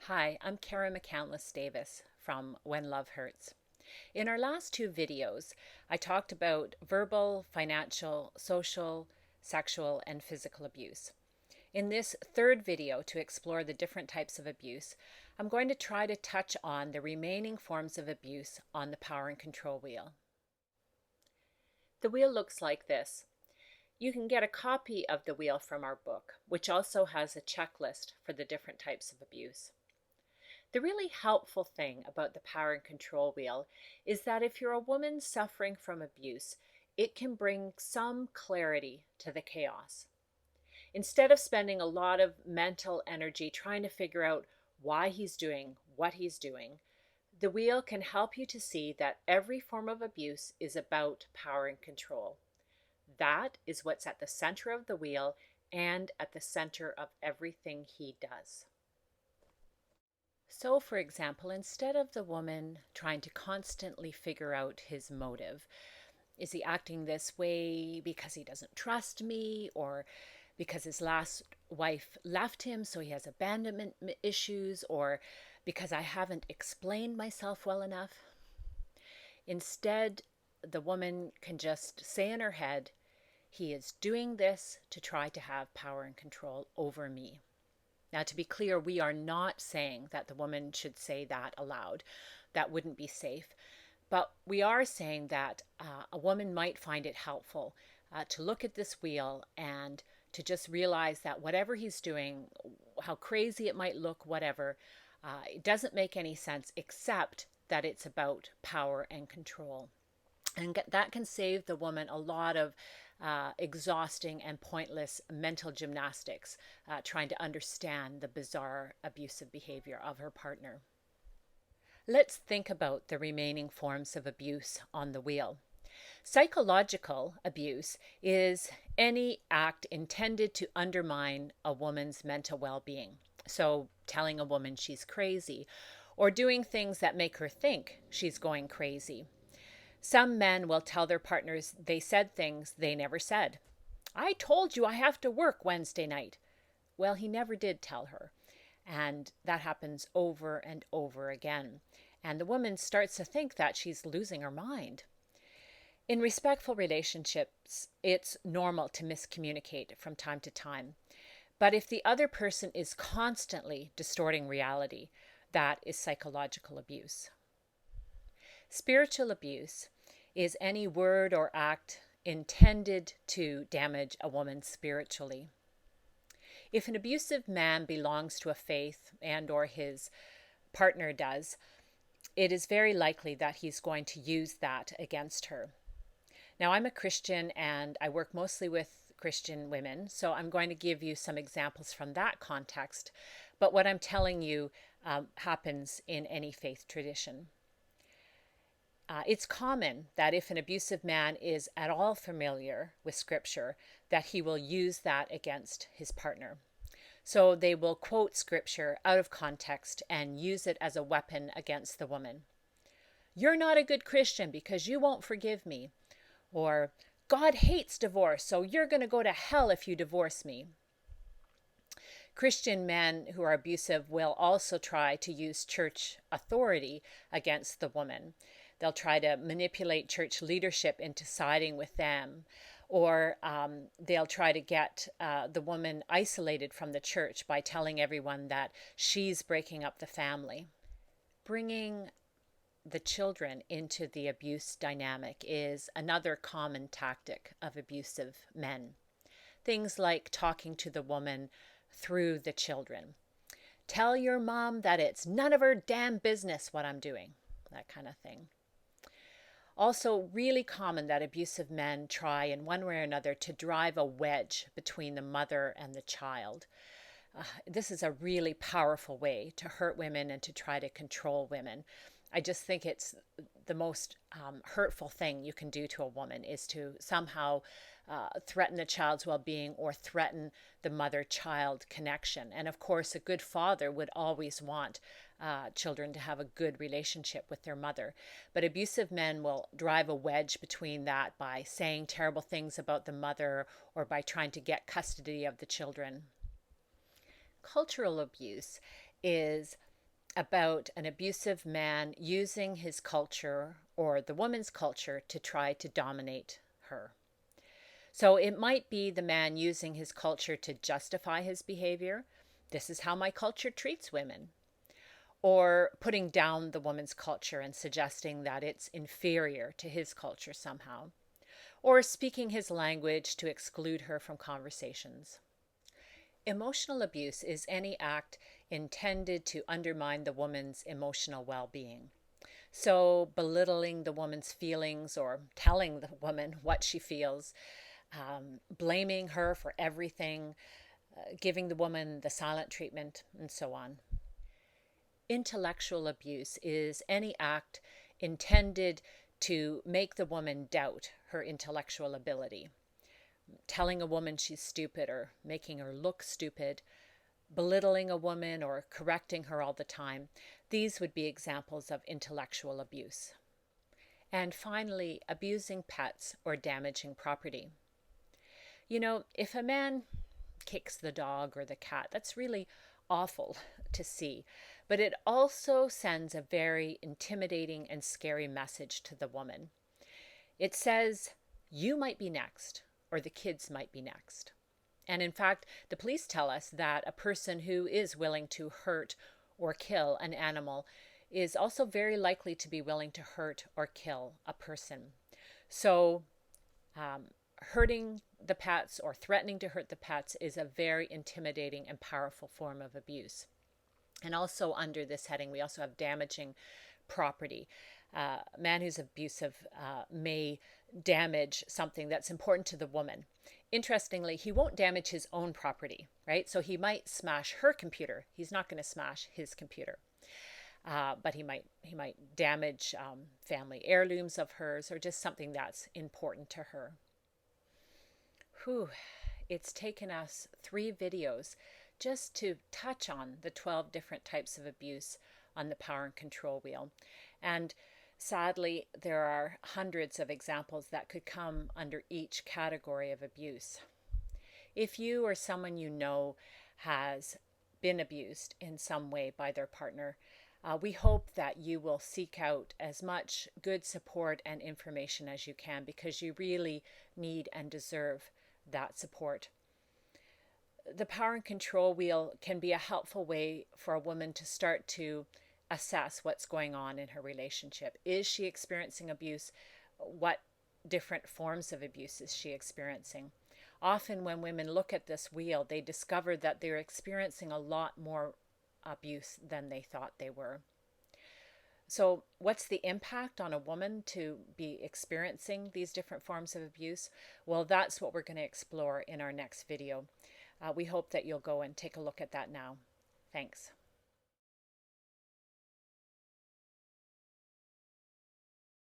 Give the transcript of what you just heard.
Hi, I'm McAndless-Davis from When Love Hurts. In our last two videos, I talked about verbal, financial, social, sexual, and physical abuse. In this third video to explore the different types of abuse, I'm going to try to touch on the remaining forms of abuse on the power and control wheel. The wheel looks like this. You can get a copy of the wheel from our book, which also has a checklist for the different types of abuse. The really helpful thing about the power and control wheel is that if you're a woman suffering from abuse, it can bring some clarity to the chaos. Instead of spending a lot of mental energy trying to figure out why he's doing what he's doing, the wheel can help you to see that every form of abuse is about power and control. That is what's at the center of the wheel and at the center of everything he does. So, for example, instead of the woman trying to constantly figure out his motive, is he acting this way because he doesn't trust me, or because his last wife left him so he has abandonment issues, or because I haven't explained myself well enough? Instead, the woman can just say in her head, he is doing this to try to have power and control over me. Now, to be clear, we are not saying that the woman should say that aloud. That wouldn't be safe. But we are saying that a woman might find it helpful to look at this wheel and to just realize that whatever he's doing, how crazy it might look, whatever, it doesn't make any sense except that it's about power and control. And that can save the woman a lot of exhausting and pointless mental gymnastics, trying to understand the bizarre abusive behavior of her partner. Let's think about the remaining forms of abuse on the wheel. Psychological abuse is any act intended to undermine a woman's mental well-being. So, telling a woman she's crazy, or doing things that make her think she's going crazy. Some men will tell their partners they said things they never said. I told you I have to work Wednesday night. Well, he never did tell her. And that happens over and over again. And the woman starts to think that she's losing her mind. In respectful relationships, it's normal to miscommunicate from time to time. But if the other person is constantly distorting reality, that is psychological abuse. Spiritual abuse is any word or act intended to damage a woman spiritually. If an abusive man belongs to a faith and or his partner does, it is very likely that he's going to use that against her. Now, I'm a Christian and I work mostly with Christian women, so I'm going to give you some examples from that context. But what I'm telling you happens in any faith tradition. It's common that if an abusive man is at all familiar with Scripture, that he will use that against his partner. So they will quote Scripture out of context and use it as a weapon against the woman. You're not a good Christian because you won't forgive me. Or, God hates divorce, so you're going to go to hell if you divorce me. Christian men who are abusive will also try to use church authority against the woman. They'll try to manipulate church leadership into siding with them, or they'll try to get the woman isolated from the church by telling everyone that she's breaking up the family. Bringing the children into the abuse dynamic is another common tactic of abusive men. Things like talking to the woman through the children. Tell your mom that it's none of her damn business what I'm doing. That kind of thing. Also, really common that abusive men try in one way or another to drive a wedge between the mother and the child. This is a really powerful way to hurt women and to try to control women. I just think it's the most hurtful thing you can do to a woman is to somehow threaten the child's well-being or threaten the mother-child connection. And of course, a good father would always want children to have a good relationship with their mother. But abusive men will drive a wedge between that by saying terrible things about the mother or by trying to get custody of the children. Cultural abuse is about an abusive man using his culture or the woman's culture to try to dominate her. So it might be the man using his culture to justify his behavior. This is how my culture treats women. Or putting down the woman's culture and suggesting that it's inferior to his culture somehow. Or speaking his language to exclude her from conversations. Emotional abuse is any act intended to undermine the woman's emotional well-being. So, belittling the woman's feelings or telling the woman what she feels, blaming her for everything, giving the woman the silent treatment, and so on. Intellectual abuse is any act intended to make the woman doubt her intellectual ability. Telling a woman she's stupid or making her look stupid, belittling a woman or correcting her all the time. These would be examples of intellectual abuse. And finally, abusing pets or damaging property. You know, if a man kicks the dog or the cat, that's really awful to see. But it also sends a very intimidating and scary message to the woman. It says, you might be next, or the kids might be next. And in fact, the police tell us that a person who is willing to hurt or kill an animal is also very likely to be willing to hurt or kill a person. So, hurting the pets or threatening to hurt the pets is a very intimidating and powerful form of abuse. And also under this heading, we also have damaging property. A man who's abusive may damage something that's important to the woman. Interestingly, he won't damage his own property, right? So he might smash her computer. He's not going to smash his computer. But he might damage family heirlooms of hers or just something that's important to her. Whew, it's taken us 3 videos just to touch on the 12 different types of abuse on the power and control wheel. And sadly, there are hundreds of examples that could come under each category of abuse. If you or someone you know has been abused in some way by their partner, we hope that you will seek out as much good support and information as you can, because you really need and deserve that support. The power and control wheel can be a helpful way for a woman to start to assess what's going on in her relationship. Is she experiencing abuse? What different forms of abuse is she experiencing? Often when women look at this wheel, they discover that they're experiencing a lot more abuse than they thought they were. So what's the impact on a woman to be experiencing these different forms of abuse? Well, that's what we're going to explore in our next video. We hope that you'll go and take a look at that now. Thanks.